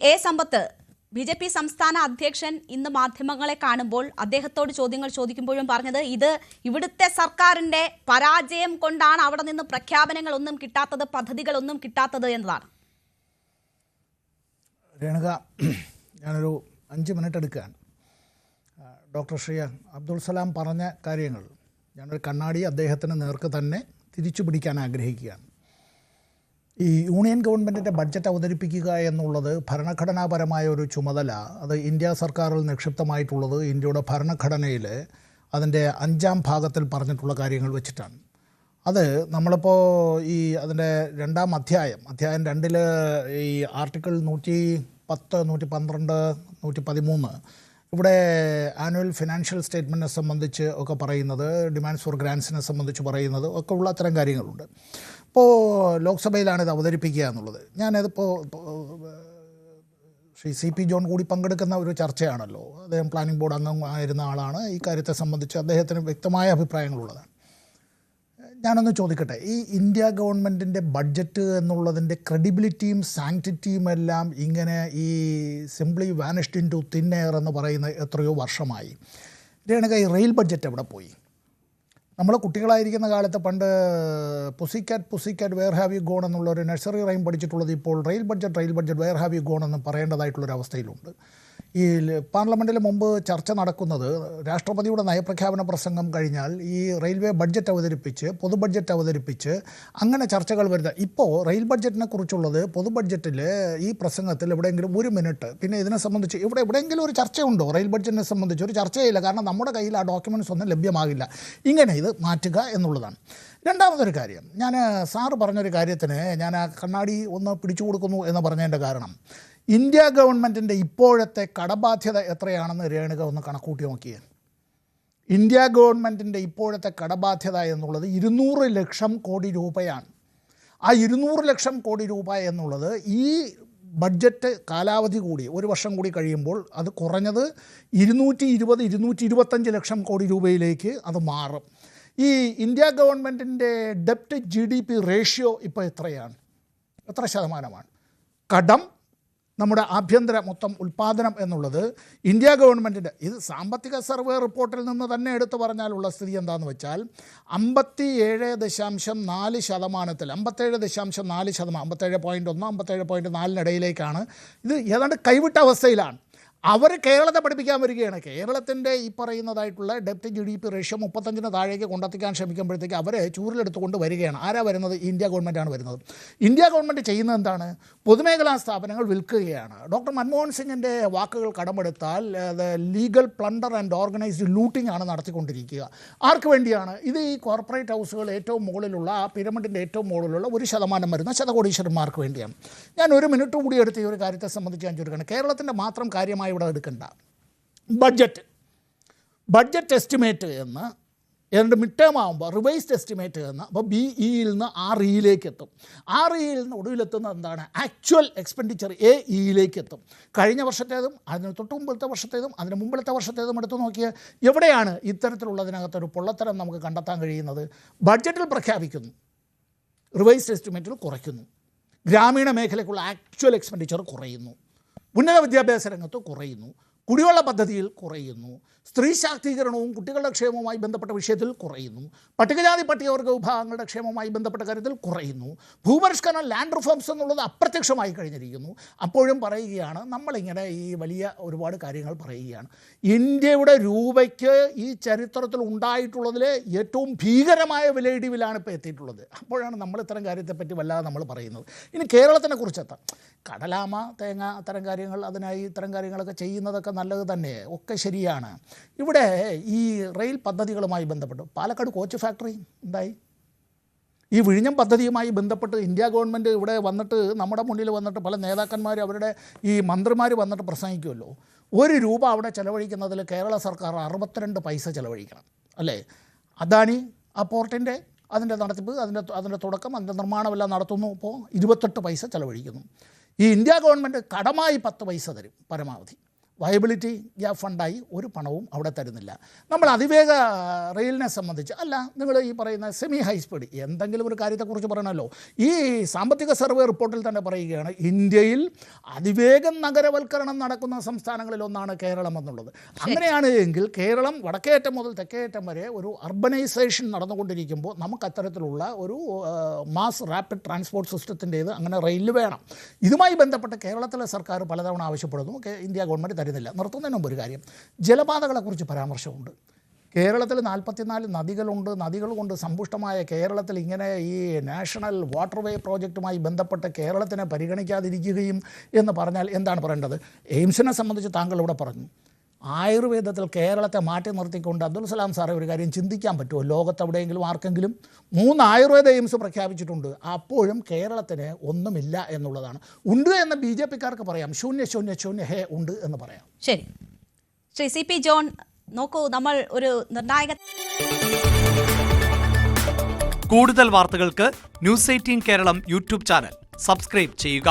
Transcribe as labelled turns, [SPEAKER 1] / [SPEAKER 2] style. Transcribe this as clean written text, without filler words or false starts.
[SPEAKER 1] A Sampath BJP. സംസ്ഥാന അധ്യക്ഷൻ ഇന്ന് മാധ്യമങ്ങളെ കാണുമ്പോൾ അദ്ദേഹത്തോട് ചോദ്യങ്ങൾ ചോദിക്കുമ്പോഴും പറഞ്ഞത് ഇത് ഇവിടുത്തെ സർക്കാരിന്റെ പരാജയം കൊണ്ടാണ് അവിടെ നിന്ന് പ്രഖ്യാപനങ്ങളൊന്നും കിട്ടാത്തത്, പദ്ധതികളൊന്നും കിട്ടാത്തത് എന്നതാണ്.
[SPEAKER 2] രേണുക, ഞാനൊരു 5 മിനിറ്റ് എടുക്കുകയാണ്. ഡോക്ടർ ശ്രീ അബ്ദുൾ സലാം പറഞ്ഞ കാര്യങ്ങൾ ഞാനൊരു കണ്ണാടി അദ്ദേഹത്തിന് നേർക്ക് തന്നെ തിരിച്ചു പിടിക്കാൻ ആഗ്രഹിക്കുകയാണ്. ഈ യൂണിയൻ ഗവൺമെൻറ്റിൻ്റെ ബഡ്ജറ്റ് അവതരിപ്പിക്കുക എന്നുള്ളത് ഭരണഘടനാപരമായ ഒരു ചുമതല. അത് ഇന്ത്യ സർക്കാരിൽ നിക്ഷിപ്തമായിട്ടുള്ളത് ഇന്ത്യയുടെ ഭരണഘടനയിൽ അതിൻ്റെ 5-ാം ഭാഗത്തിൽ പറഞ്ഞിട്ടുള്ള കാര്യങ്ങൾ വെച്ചിട്ടാണ്. അത് നമ്മളിപ്പോൾ അതിൻ്റെ 2-ാം അധ്യായം 2-ൽ ഈ ആർട്ടിക്കിൾ 110, 112, 113 ഇവിടെ ആനുവൽ ഫിനാൻഷ്യൽ സ്റ്റേറ്റ്മെൻറ്റിനെ സംബന്ധിച്ച് ഒക്കെ പറയുന്നത്, ഡിമാൻഡ്സ് ഫോർ ഗ്രാൻസിനെ സംബന്ധിച്ച് പറയുന്നത് ഒക്കെ ഉള്ള അത്തരം കാര്യങ്ങളുണ്ട്. ഇപ്പോൾ ലോക്സഭയിലാണ് ഇത് അവതരിപ്പിക്കുക എന്നുള്ളത്. ഞാനതിപ്പോൾ ശ്രീ CP ജോൺ കൂടി പങ്കെടുക്കുന്ന ഒരു ചർച്ചയാണല്ലോ. അദ്ദേഹം പ്ലാനിംഗ് ബോർഡ് അംഗമായിരുന്ന ആളാണ്. ഈ കാര്യത്തെ സംബന്ധിച്ച് അദ്ദേഹത്തിന് വ്യക്തമായ അഭിപ്രായങ്ങളുള്ളതാണ്. ഞാനൊന്ന് ചോദിക്കട്ടെ, ഈ ഇന്ത്യ ഗവൺമെൻറ്റിൻ്റെ ബഡ്ജറ്റ് എന്നുള്ളതിൻ്റെ ക്രെഡിബിലിറ്റിയും സാങ്ക്ടിറ്റിയും എല്ലാം ഇങ്ങനെ ഈ simply vanished into thin air എന്ന് പറയുന്ന എത്രയോ വർഷമായി. രേണുക, ഈ റെയിൽ ബഡ്ജറ്റ് എവിടെ പോയി? നമ്മൾ കുട്ടികളായിരിക്കുന്ന കാലത്ത് പണ്ട് pussycat where have you gone എന്നുള്ള ഒരു നഴ്സറി റൈം പഠിച്ചിട്ടുള്ളത് ഇപ്പോൾ rail budget where have you gone എന്ന് പറയേണ്ടതായിട്ടുള്ളൊരവസ്ഥയിലുണ്ട്. ഈ പാർലമെൻറ്റിൽ മുമ്പ് ചർച്ച നടക്കുന്നത് രാഷ്ട്രപതിയുടെ നയപ്രഖ്യാപന പ്രസംഗം കഴിഞ്ഞാൽ ഈ റെയിൽവേ ബഡ്ജറ്റ് അവതരിപ്പിച്ച് പൊതു ബഡ്ജറ്റ് അവതരിപ്പിച്ച് അങ്ങനെ ചർച്ചകൾ വരുന്നത്. ഇപ്പോൾ റെയിൽ ബഡ്ജറ്റിനെ കുറിച്ചുള്ളത് പൊതു ബഡ്ജറ്റിൽ ഈ പ്രസംഗത്തിൽ എവിടെയെങ്കിലും 1 മിനിറ്റ്, പിന്നെ ഇതിനെ സംബന്ധിച്ച് എവിടെയെങ്കിലും ഒരു ചർച്ചയുണ്ടോ? റെയിൽ ബഡ്ജറ്റിനെ സംബന്ധിച്ച് ഒരു ചർച്ചയില്ല. കാരണം നമ്മുടെ കയ്യിൽ ആ ഡോക്യുമെൻറ്റ്സ് ഒന്നും ലഭ്യമാകില്ല. ഇങ്ങനെ ഇത് മാറ്റുക എന്നുള്ളതാണ്. രണ്ടാമതൊരു കാര്യം, ഞാൻ സാറ് പറഞ്ഞൊരു കാര്യത്തിന് ഞാൻ ആ കണ്ണാടി ഒന്ന് പിടിച്ചു കൊടുക്കുന്നു എന്ന് പറഞ്ഞതിൻ്റെ കാരണം, ഇന്ത്യ ഗവൺമെൻറ്റിൻ്റെ ഇപ്പോഴത്തെ കടബാധ്യത എത്രയാണെന്ന് രേണുക ഒന്ന് കണക്കൂട്ടി നോക്കിയേ. ഇന്ത്യ ഗവൺമെൻറ്റിൻ്റെ ഇപ്പോഴത്തെ കടബാധ്യത എന്നുള്ളത് 200 ലക്ഷം കോടി രൂപയാണ്. ആ 200 ലക്ഷം കോടി രൂപ എന്നുള്ളത് ഈ ബഡ്ജറ്റ് കാലാവധി കൂടി 1 വർഷം കൂടി കഴിയുമ്പോൾ അത് കുറഞ്ഞത് 220-225 ലക്ഷം കോടി രൂപയിലേക്ക് അത് മാറും. ഈ ഇന്ത്യ ഗവൺമെൻറ്റിൻ്റെ ഡെപ്റ്റ് GDP റേഷ്യോ ഇപ്പോൾ എത്ര ശതമാനമാണ്? കടം നമ്മുടെ ആഭ്യന്തര മൊത്തം ഉൽപ്പാദനം എന്നുള്ളത് ഇന്ത്യ ഗവൺമെൻറ്റിൻ്റെ, ഇത് സാമ്പത്തിക സർവേ റിപ്പോർട്ടിൽ നിന്ന് തന്നെ എടുത്തു പറഞ്ഞാലുള്ള സ്ഥിതി എന്താണെന്ന് വെച്ചാൽ 57.4%, 57.1, 57.4 ഇത് ഏതാണ്ട് കൈവിട്ട അവസ്ഥയിലാണ്. അവർ കേരളത്തെ പഠിപ്പിക്കാൻ വരികയാണ്. കേരളത്തിൻ്റെ ഈ പറയുന്നതായിട്ടുള്ള ഡെപ്റ്റ് GDP റേഷ്യോ 35 താഴേക്ക് കൊണ്ടെത്തിക്കാൻ ശ്രമിക്കുമ്പോഴത്തേക്ക് അവരെ ചൂരിലെടുത്തുകൊണ്ട് വരികയാണ്. ആരാ വരുന്നത്? ഇന്ത്യ ഗവൺമെൻറ്റാണ് വരുന്നത്. ഇന്ത്യ ഗവൺമെൻറ് ചെയ്യുന്നത് എന്താണ്? പൊതുമേഖലാ സ്ഥാപനങ്ങൾ വിൽക്കുകയാണ്. ഡോക്ടർ മൻമോഹൻ സിംഗിൻ്റെ വാക്കുകൾ കടമെടുത്താൽ legal plunder and organised looting ആണ് നടത്തിക്കൊണ്ടിരിക്കുക. ആർക്ക് വേണ്ടിയാണ് ഇത്? ഈ കോർപ്പറേറ്റ് ഹൗസുകൾ ഏറ്റവും മുകളിലുള്ള, ആ പിരമിഡിൻ്റെ ഏറ്റവും മുകളിലുള്ള 1% വരുന്ന ശതകോടീശ്വരന്മാർക്ക് വേണ്ടിയാണ്. ഞാൻ 1 മിനിറ്റ് കൂടി എടുത്ത് ഈ ഒരു കാര്യത്തെ സംബന്ധിച്ച് ഞാൻ ചോദിക്കുകയാണ്. കേരളത്തിൻ്റെ മാത്രം കാര്യമായി ഇവിടെ എടുക്കണ്ട. ബഡ്ജറ്റ് എസ്റ്റിമേറ്റ് എന്ന് ഏതാണ്ട് മിഡ് ടേം ആകുമ്പോൾ റിവൈസ്ഡ് എസ്റ്റിമേറ്റ് എന്ന്, അപ്പോൾ BEയിൽ നിന്ന് REയിലേക്ക് എത്തും. REയിൽ നിന്ന് ഒടുവിലെത്തുന്നത് എന്താണ്? ആക്ച്വൽ എക്സ്പെൻഡിച്ചർ AEയിലേക്ക് എത്തും. കഴിഞ്ഞ വർഷത്തേതും അതിന് തൊട്ട് മുമ്പത്തെ വർഷത്തേതും അതിന് മുമ്പിലത്തെ വർഷത്തേതും എടുത്തു നോക്കിയാൽ എവിടെയാണ് ഇത്തരത്തിലുള്ളതിനകത്തൊരു പൊള്ളത്തരം നമുക്ക് കണ്ടെത്താൻ കഴിയുന്നത്? ബഡ്ജറ്റിൽ പ്രഖ്യാപിക്കുന്നു, റിവൈസ്ഡ് എസ്റ്റിമേറ്റിൽ കുറയ്ക്കുന്നു. ഗ്രാമീണ മേഖലയ്ക്കുള്ള ആക്ച്വൽ എക്സ്പെൻഡിച്ചർ കുറയുന്നു, ഉന്നത വിദ്യാഭ്യാസ രംഗത്ത് കുറയുന്നു, കുടിവെള്ള പദ്ധതിയിൽ കുറയുന്നു, സ്ത്രീ ശാക്തീകരണവും കുട്ടികളുടെ ക്ഷേമവുമായി ബന്ധപ്പെട്ട വിഷയത്തിൽ കുറയുന്നു, പട്ടികജാതി പട്ടികവർഗ വിഭാഗങ്ങളുടെ ക്ഷേമവുമായി ബന്ധപ്പെട്ട കാര്യത്തിൽ കുറയുന്നു, ഭൂപരിഷ്കരണം ലാൻഡ് റിഫോംസ് എന്നുള്ളത് അപ്രത്യക്ഷമായി കഴിഞ്ഞിരിക്കുന്നു. അപ്പോഴും പറയുകയാണ്, നമ്മളിങ്ങനെ ഈ വലിയ ഒരുപാട് കാര്യങ്ങൾ പറയുകയാണ്. ഇന്ത്യയുടെ രൂപയ്ക്ക് ഈ ചരിത്രത്തിൽ ഉണ്ടായിട്ടുള്ളതിൽ ഏറ്റവും ഭീകരമായ വിലയിടിവിലാണ് ഇപ്പോൾ എത്തിയിട്ടുള്ളത്. അപ്പോഴാണ് നമ്മൾ ഇത്തരം കാര്യത്തെപ്പറ്റി വല്ലാതെ നമ്മൾ പറയുന്നത്. ഇനി കേരളത്തിനെ കുറിച്ചെത്താം. കടലാമ, തേങ്ങ, അത്തരം കാര്യങ്ങൾ, അതിനായി ഇത്തരം കാര്യങ്ങളൊക്കെ ചെയ്യുന്നതൊക്കെ നല്ലത് തന്നെ, ഒക്കെ ശരിയാണ്. ഇവിടെ ഈ റെയിൽ പദ്ധതികളുമായി ബന്ധപ്പെട്ട് പാലക്കാട് കോച്ച് ഫാക്ടറി എന്തായി? ഈ വിഴിഞ്ഞം പദ്ധതിയുമായി ബന്ധപ്പെട്ട് ഇന്ത്യ ഗവൺമെൻറ് ഇവിടെ വന്നിട്ട് നമ്മുടെ മുന്നിൽ വന്നിട്ട് പല നേതാക്കന്മാർ, അവരുടെ ഈ മന്ത്രിമാർ വന്നിട്ട് പ്രസംഗിക്കുമല്ലോ. 1 രൂപ അവിടെ ചെലവഴിക്കുന്നതിൽ കേരള സർക്കാർ 62 പൈസ ചെലവഴിക്കണം, അല്ലേ? അദാനി ആ പോർട്ടിൻ്റെ അതിൻ്റെ നടത്തിപ്പ്, അതിൻ്റെ തുടക്കം, അതിൻ്റെ നിർമ്മാണമെല്ലാം നടത്തുന്നു. ഇപ്പോൾ 28 പൈസ ചെലവഴിക്കുന്നു. ഈ ഇന്ത്യ ഗവൺമെൻറ് കടമായി 10 പൈസ തരും പരമാവധി. വയബിലിറ്റി ഗ്യാപ്പ് ഫണ്ടായി ഒരു പണവും അവിടെ തരുന്നില്ല. നമ്മൾ അതിവേഗ റെയിലിനെ സംബന്ധിച്ച് അല്ല, നിങ്ങൾ ഈ പറയുന്ന സെമി ഹൈ സ്പീഡ് എന്തെങ്കിലും ഒരു കാര്യത്തെക്കുറിച്ച് പറയണമല്ലോ. ഈ സാമ്പത്തിക സർവേ റിപ്പോർട്ടിൽ തന്നെ പറയുകയാണ് ഇന്ത്യയിൽ അതിവേഗം നഗരവൽക്കരണം നടക്കുന്ന സംസ്ഥാനങ്ങളിലൊന്നാണ് കേരളം എന്നുള്ളത്. അങ്ങനെയാണ് എങ്കിൽ കേരളം വടക്കേയറ്റം മുതൽ തെക്കേയറ്റം വരെ ഒരു അർബനൈസേഷൻ നടന്നുകൊണ്ടിരിക്കുമ്പോൾ നമുക്ക് അത്തരത്തിലുള്ള ഒരു മാസ് റാപ്പിഡ് ട്രാൻസ്പോർട്ട് സിസ്റ്റത്തിൻ്റേത് അങ്ങനെ റെയിൽ വേണം. ഇതുമായി ബന്ധപ്പെട്ട് കേരളത്തിലെ സർക്കാർ പലതവണ ആവശ്യപ്പെടുന്നു, ഇന്ത്യ ഗവൺമെൻറ് തരുന്നില്ല. നിർത്തുന്നതിന് മുമ്പ് ഒരു കാര്യം, ജലപാതകളെക്കുറിച്ച് പരാമർശമുണ്ട്. കേരളത്തിൽ 44 നദികളുണ്ട്. നദികൾ കൊണ്ട് സമ്പുഷ്ടമായ കേരളത്തിൽ ഇങ്ങനെ ഈ നാഷണൽ വാട്ടർവേ പ്രോജക്റ്റുമായി ബന്ധപ്പെട്ട് കേരളത്തിനെ പരിഗണിക്കാതിരിക്കുകയും എന്ന് പറഞ്ഞാൽ എന്താണ് പറയേണ്ടത്? എയിംസിനെ സംബന്ധിച്ച് താങ്കൾ ഇവിടെ പറഞ്ഞു, ആയുർവേദത്തിൽ കേരളത്തെ മാറ്റി നിർത്തിക്കൊണ്ട് അബ്ദുൽ സലാം സാറേ ഒരു കാര്യം ചിന്തിക്കാൻ പറ്റുമോ? ലോകത്തെവിടെയെങ്കിലും ആർക്കെങ്കിലും 3 ആയുർവേദ എയിംസ് പ്രഖ്യാപിച്ചിട്ടുണ്ട്, അപ്പോഴും കേരളത്തിന് ഒന്നുമില്ല എന്നുള്ളതാണ്. ഉണ്ട് എന്ന് BJP-ക്കാർക്ക് പറയാം, ശൂന്യ ഹേ ഉണ്ട് എന്ന് പറയാം.
[SPEAKER 1] ശരി, ശ്രീ CP ജോൺ, നോക്കൂ, നമ്മൾ ഒരു നിർണായക
[SPEAKER 3] കൂടുതൽ വാർത്തകൾക്ക് News 18 Keralam YouTube channel subscribe ചെയ്യുക.